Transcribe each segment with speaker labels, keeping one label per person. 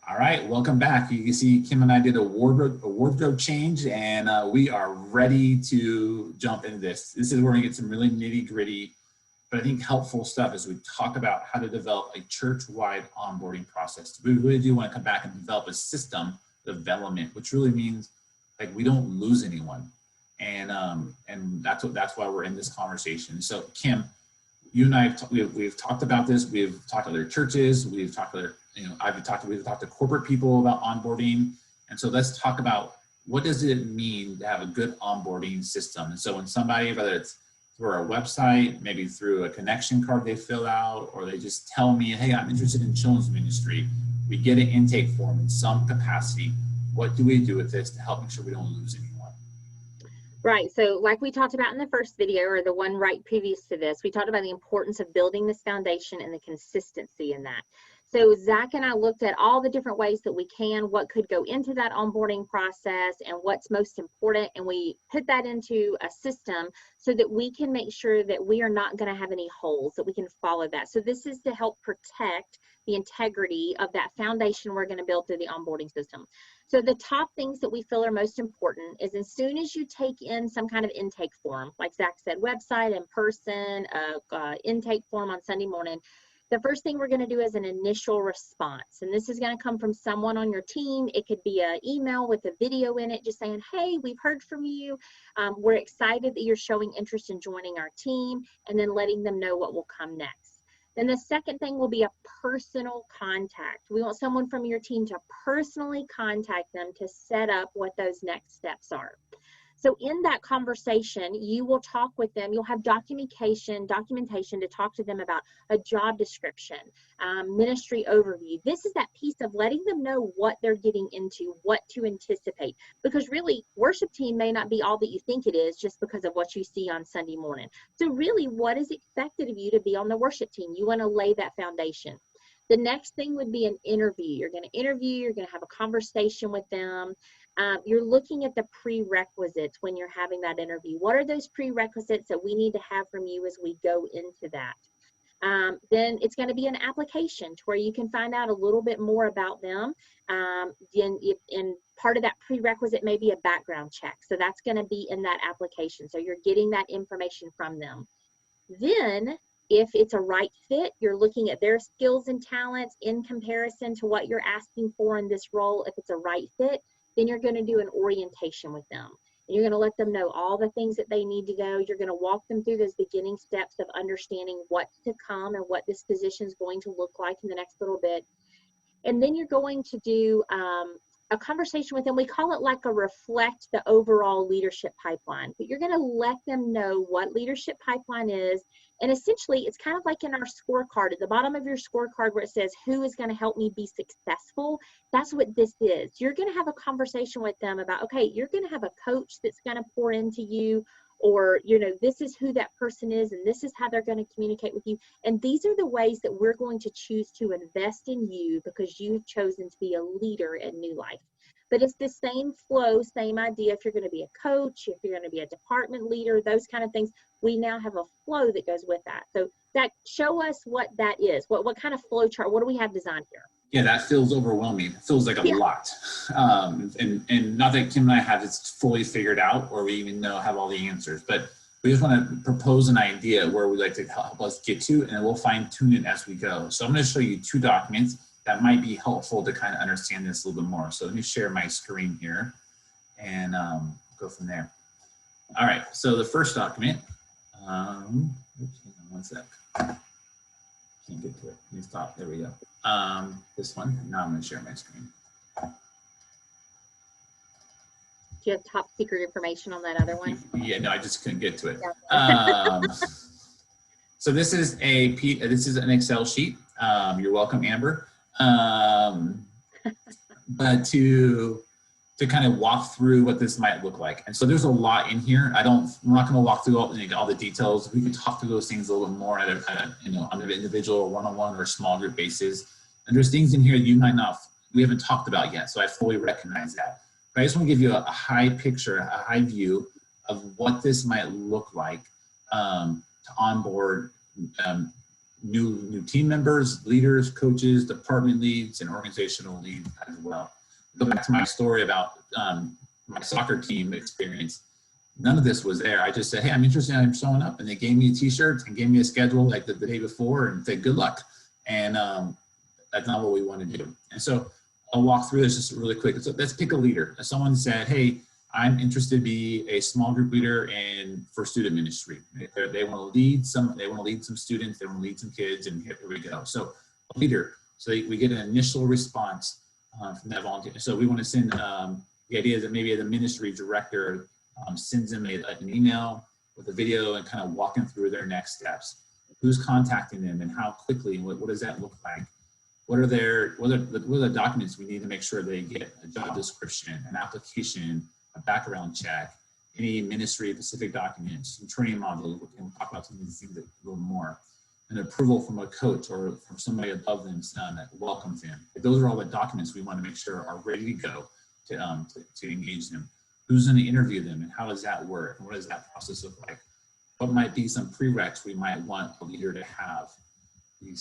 Speaker 1: All right, welcome back. You can see Kim and I did a wardrobe change, and we are ready to jump into this. This is where we get some really nitty gritty, but I think helpful stuff as we talk about how to develop a church-wide onboarding process. We really do want to come back and develop a system development, which really means like we don't lose anyone, and that's why we're in this conversation. So Kim, you and I we've talked about this. We've talked to other churches. We've talked to other, we've talked to corporate people about onboarding. And so let's talk about what does it mean to have a good onboarding system. And so when somebody, whether it's through our website, maybe through a connection card they fill out, or they just tell me, hey, I'm interested in children's ministry, we get an intake form in some capacity. What do we do with this to help make sure we don't lose anyone?
Speaker 2: Right. So like we talked about in the first video, or the one right previous to this, we talked about the importance of building this foundation and the consistency in that. So Zach and I looked at all the different ways that we can, what could go into that onboarding process and what's most important. And we put that into a system so that we can make sure that we are not going to have any holes, that we can follow that. So this is to help protect the integrity of that foundation we're going to build through the onboarding system. So the top things that we feel are most important is as soon as you take in some kind of intake form, like Zach said, website, in person, intake form on Sunday morning, the first thing we're going to do is an initial response. And this is going to come from someone on your team. It could be an email with a video in it just saying, hey, we've heard from you. We're excited that you're showing interest in joining our team, and then letting them know what will come next. Then the second thing will be a personal contact. We want someone from your team to personally contact them to set up what those next steps are. So in that conversation, you will talk with them. You'll have documentation to talk to them about a job description, ministry overview. This is that piece of letting them know what they're getting into, what to anticipate. Because really, worship team may not be all that you think it is just because of what you see on Sunday morning. So really, what is expected of you to be on the worship team? You want to lay that foundation. The next thing would be an interview. You're going to interview, you're going to have a conversation with them. You're looking at the prerequisites when you're having that interview. What are those prerequisites that we need to have from you as we go into that? Then it's going to be an application to where you can find out a little bit more about them. And part of that prerequisite may be a background check. So that's going to be in that application. So you're getting that information from them. Then if it's a right fit, you're looking at their skills and talents in comparison to what you're asking for in this role. If it's a right fit, then you're going to do an orientation with them. And you're going to let them know all the things that they need to go. You're going to walk them through those beginning steps of understanding what's to come and what this position is going to look like in the next little bit. And then you're going to do a conversation with them. We call it like a reflect the overall leadership pipeline, but you're going to let them know what leadership pipeline is. And essentially it's kind of like in our scorecard at the bottom of your scorecard where it says, who is going to help me be successful? That's what this is. You're going to have a conversation with them about, okay, you're going to have a coach that's going to pour into you, or, this is who that person is, and this is how they're going to communicate with you. And these are the ways that we're going to choose to invest in you because you've chosen to be a leader at New Life. But it's the same flow, same idea. If you're going to be a coach, if you're going to be a department leader, those kind of things, we now have a flow that goes with that. So Zach, show us what that is. What kind of flow chart, what do we have designed here?
Speaker 1: Yeah, that feels overwhelming. It feels like a lot. And not that Kim and I have it fully figured out or we even have all the answers, but we just want to propose an idea where we'd like to help us get to, and then we'll fine tune it as we go. So I'm going to show you two documents that might be helpful to kind of understand this a little bit more. So let me share my screen here and go from there. All right, so the first document, oops, hang on one sec. Can't get to it. Let me stop. There we go. This one. Now I'm going to share my screen.
Speaker 2: Do you have top secret information on that other one?
Speaker 1: Yeah, no, I just couldn't get to it. So this is an Excel sheet. You're welcome, Amber. But to kind of walk through what this might look like. And so there's a lot in here. We're not going to walk through all the details. We can talk through those things a little bit more on an individual or one-on-one or small group basis. And there's things in here that we haven't talked about yet. So I fully recognize that. But I just want to give you a high picture, a high view of what this might look like to onboard new team members, leaders, coaches, department leads, and organizational leads as well. Go back to my story about my soccer team experience. None of this was there. I just said, hey, I'm interested, I'm showing up. And they gave me a t-shirt and gave me a schedule like the day before and said, good luck. And that's not what we want to do. And so I'll walk through this just really quick. So let's pick a leader. If someone said, hey, I'm interested to be a small group leader for student ministry. They want to lead some students, they want to lead some kids, and here we go. So a leader. So we get an initial response from that volunteer. So we want to send, the idea is that maybe the ministry director sends them an email with a video and kind of walking through their next steps. Who's contacting them and how quickly, and what does that look like? What are the documents we need to make sure they get? A job description, an application, a background check, any ministry specific documents, some training modules, and we'll talk about some of these things a little more. An approval from a coach or from somebody above them that welcomes them. Those are all the documents we want to make sure are ready to go to engage them. Who's going to interview them and how does that work? And what does that process look like? What might be some prereqs we might want a leader to have? We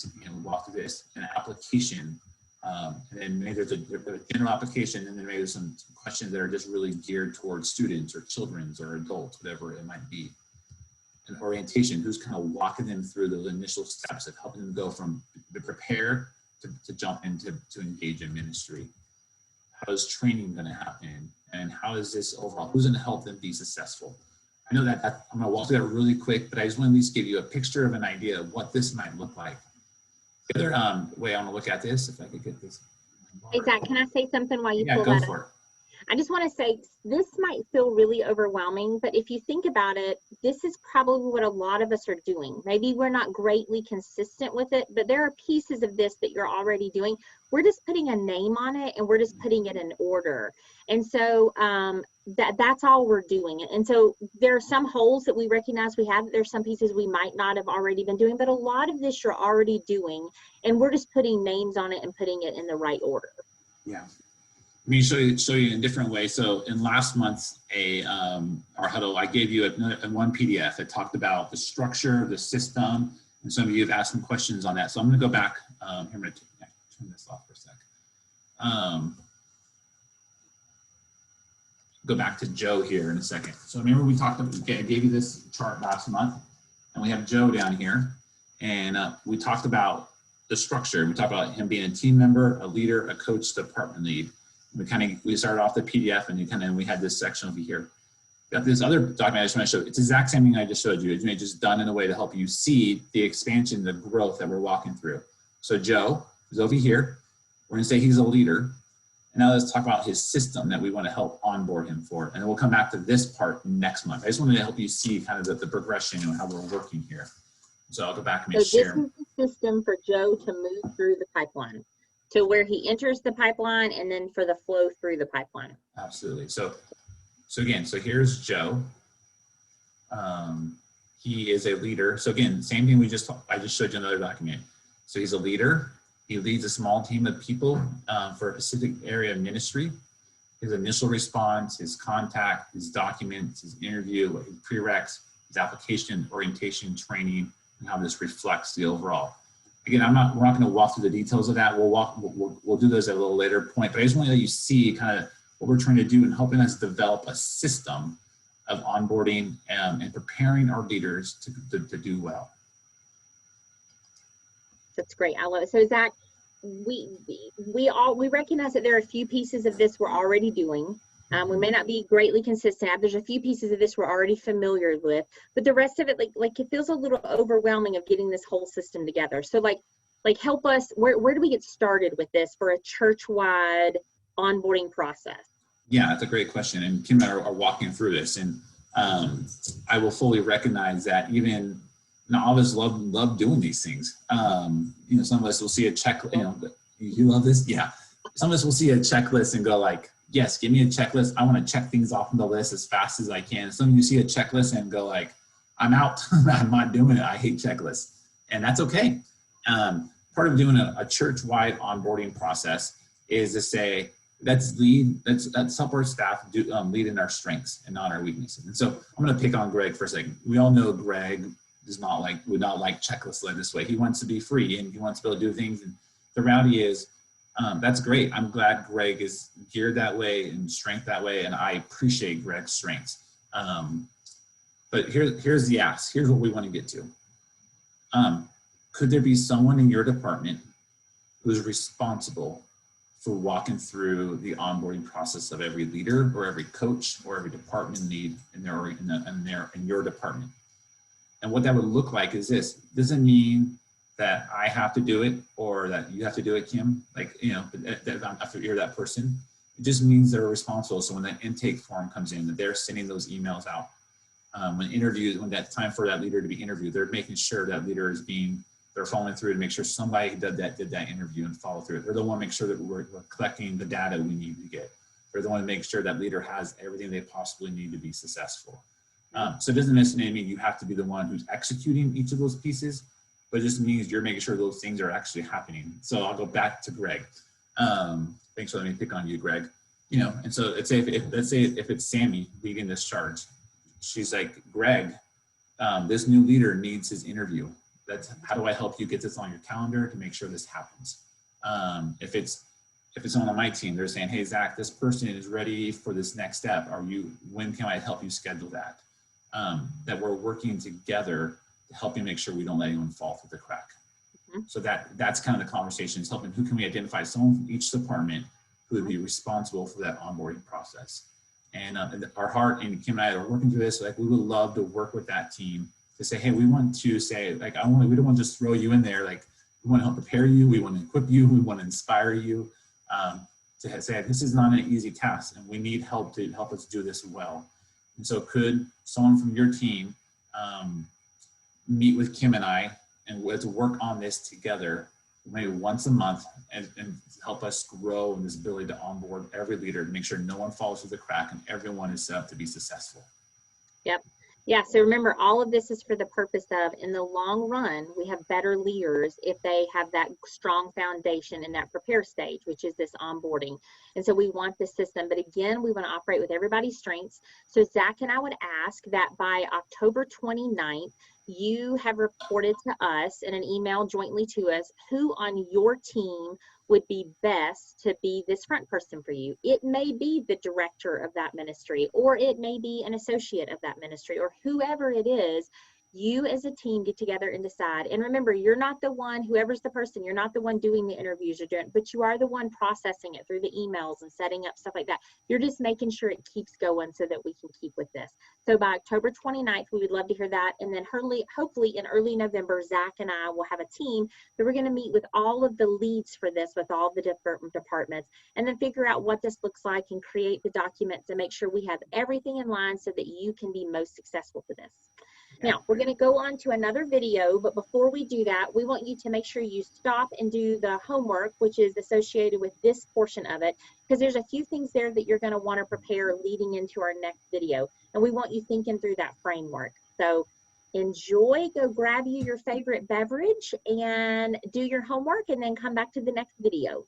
Speaker 1: walk through this, an application, and then maybe there's a general application, and then maybe there's some questions that are just really geared towards students or children's or adults, whatever it might be. An orientation, who's kind of walking them through the initial steps of helping them go from to prepare to jump into to engage in ministry. How is training going to happen? And how is this overall, who's going to help them be successful? I know that I'm going to walk through that really quick, but I just want to at least give you a picture of an idea of what this might look like. The other way I want to look at this, if I could get this.
Speaker 2: Hey, Zach, can I say something while you pull
Speaker 1: go
Speaker 2: that
Speaker 1: for
Speaker 2: up?
Speaker 1: it.
Speaker 2: I just want to say this might feel really overwhelming, but if you think about it, this is probably what a lot of us are doing. Maybe we're not greatly consistent with it, but there are pieces of this that you're already doing. We're just putting a name on it and we're just putting it in order. And so that's all we're doing. And so there are some holes that we recognize we have. There's some pieces we might not have already been doing, but a lot of this you're already doing, and we're just putting names on it and putting it in the right order.
Speaker 1: Yeah. Let me show you in a different way. So in last month's our huddle, I gave you one PDF that talked about the structure, the system, and some of you have asked some questions on that. So I'm going to go back. I'm going to turn this off for a sec. Go back to Joe here in a second. So remember we talked about, I gave you this chart last month, and we have Joe down here, and we talked about the structure. We talked about him being a team member, a leader, a coach, department lead. We started off the PDF, and we had this section over here. Got this other document I just want to show. It's the exact same thing I just showed you. It's just done in a way to help you see the expansion, the growth that we're walking through. So Joe is over here. We're going to say he's a leader. And now let's talk about his system that we want to help onboard him for. And we'll come back to this part next month. I just wanted to help you see kind of the progression and how we're working here. So I'll go back and share.
Speaker 2: So this is the system for Joe to move through the pipeline, to where he enters the pipeline and then for the flow through the pipeline.
Speaker 1: Absolutely. So again, so here's Joe. He is a leader. So again, same thing I just showed you another document. So he's a leader. He leads a small team of people for a specific area of ministry. His initial response, his contact, his documents, his interview, his prereqs, his application, orientation, training, and how this reflects the overall. Again, we're not going to walk through the details of that. We'll do those at a little later point, but I just want to let you see kind of what we're trying to do in helping us develop a system of onboarding and preparing our leaders to do well.
Speaker 2: That's great. I love it. So Zach, we recognize that there are a few pieces of this we're already doing. We may not be greatly consistent. There's a few pieces of this we're already familiar with, but the rest of it, like it feels a little overwhelming of getting this whole system together. So like help us, where do we get started with this for a church-wide onboarding process?
Speaker 1: Yeah, that's a great question. And Kim and I are walking through this, and I will fully recognize that even not all of us love doing these things. Some of us will see a checklist. You love this? Yeah. Some of us will see a checklist and go like, yes, give me a checklist. I want to check things off on the list as fast as I can. Some of you see a checklist and go like, I'm out. I'm not doing it. I hate checklists. And that's okay. Part of doing a church-wide onboarding process is to say, let's help our staff lead in our strengths and not our weaknesses. And so I'm going to pick on Greg for a second. We all know Greg would not like checklists led this way. He wants to be free and he wants to be able to do things. And the reality is, that's great. I'm glad Greg is geared that way and strength that way, and I appreciate Greg's strengths. But here's the ask. Here's what we want to get to. Could there be someone in your department who's responsible for walking through the onboarding process of every leader or every coach or every department lead in your department? And what that would look like is this. Doesn't mean that I have to do it or that you have to do it, Kim. Like, you know, that you're that person. It just means they're responsible. So when that intake form comes in, that they're sending those emails out. When that time for that leader to be interviewed, they're making sure that leader is they're following through to make sure somebody did that interview and follow through. They're the one to make sure that we're collecting the data we need to get. They're the one to make sure that leader has everything they possibly need to be successful. So it doesn't necessarily mean you have to be the one who's executing each of those pieces, but it just means you're making sure those things are actually happening. So I'll go back to Greg. Thanks for letting me pick on you, Greg. You know, and so let's say if it's Sammy leading this charge, she's like, Greg, this new leader needs his interview. How do I help you get this on your calendar to make sure this happens? If it's someone on my team, they're saying, hey, Zach, this person is ready for this next step. When can I help you schedule that? That we're working together to help you make sure we don't let anyone fall through the crack. Mm-hmm. So that's kind of the conversation, is helping who can we identify someone from each department who would be responsible for that onboarding process. And our heart, and Kim and I are working through this, like we would love to work with that team to say, hey, we want to say, like, we don't want to just throw you in there. Like, we want to help prepare you. We want to equip you. We want to inspire you to say, this is not an easy task and we need help to help us do this well. And so could someone from your team meet with Kim and I and to work on this together, maybe once a month, and help us grow in this ability to onboard every leader to make sure no one falls through the crack and everyone is set up to be successful.
Speaker 2: Yep. Yeah, so remember, all of this is for the purpose of, in the long run, we have better leaders if they have that strong foundation in that prepare stage, which is this onboarding. And so we want this system, but again, we want to operate with everybody's strengths. So Zach and I would ask that by October 29th, you have reported to us in an email jointly to us who on your team would be best to be this front person for you. It may be the director of that ministry, or it may be an associate of that ministry, or whoever it is. You as a team get together and decide. And remember, you're not the one, whoever's the person, you're not the one doing the interviews, but you are the one processing it through the emails and setting up stuff like that. You're just making sure it keeps going so that we can keep with this. So by October 29th, we would love to hear that. And then hopefully in early November, Zach and I will have a team that we're going to meet with all of the leads for this, with all the different departments, and then figure out what this looks like and create the documents and make sure we have everything in line so that you can be most successful for this. Now, we're going to go on to another video, but before we do that, we want you to make sure you stop and do the homework, which is associated with this portion of it, because there's a few things there that you're going to want to prepare leading into our next video, and we want you thinking through that framework. So enjoy, go grab you your favorite beverage and do your homework, and then come back to the next video.